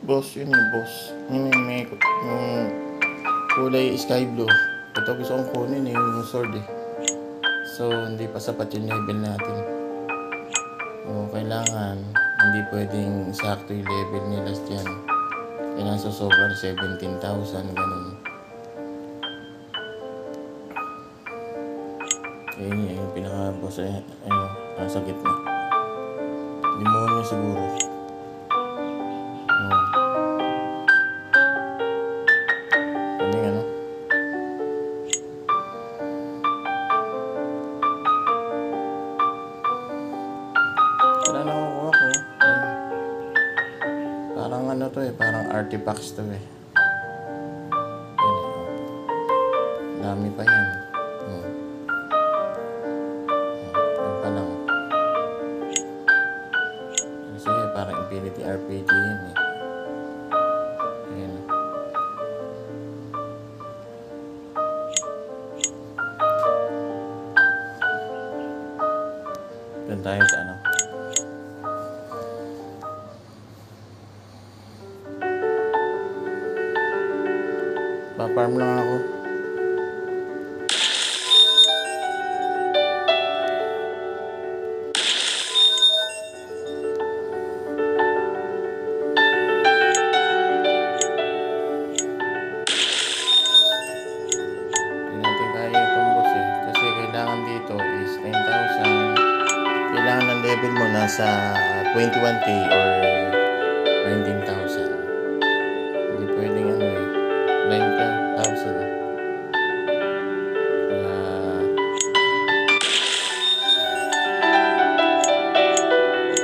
Boss, yun yung boss. Yun yung yung kulay sky blue. Ito gusto kong kunin yung sword eh. So, hindi pa sapat yung level natin. So, kailangan, hindi pwedeng sakto yung level nila dyan. Kailangan sa sobrang 17,000, ganun. Ayun yung pinaka-boss eh. Ayun, nasa gitna. Demonyo siguro. Galing ano? Wala na kukuha ko. Parang ano to eh, parang artifacts to eh. Dami pa yan. Yan pa lang. Kasi parang Infinity RPG yan eh. Ayan. Doon tayo sa ano. Pa-farm lang ako. Hindi natin kaya itong boss eh. Kasi kailangan dito is 9,000. Kailangan ng level mo nasa 21k or 19,000. Hindi pwedeng ano eh. 9,000.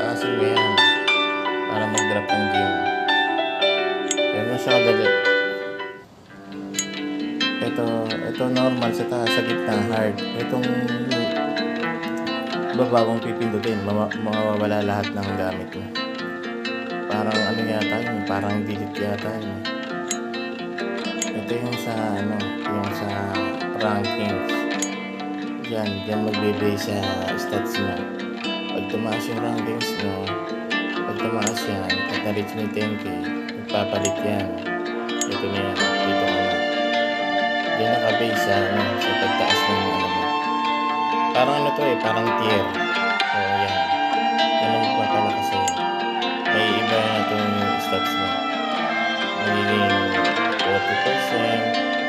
Taasin mo yan para mag-drop ng gem. Pero na siya kadali. Ito normal sa taas, sa gitna hard. Itong babagong pipindutin, mawawala lahat ng gamit mo. Parang ano yata yun, parang delete yata yun. Ito yung sa ano, yung sa rankings. Diyan magbe-base sa stats mo. Pag tumaas yung rankings mo, pag tumaas yan, at na-reach mo yung 10k, magpapalit yan. Ito na yan, dito ka na. Diyan naka-base sa, ano, sa pagtaas ng ano mo. Parang ano to eh, parang tier. O yan. Yan ang magpapalakas sa'yo. May iba na itong stats mo. Magiging 40%,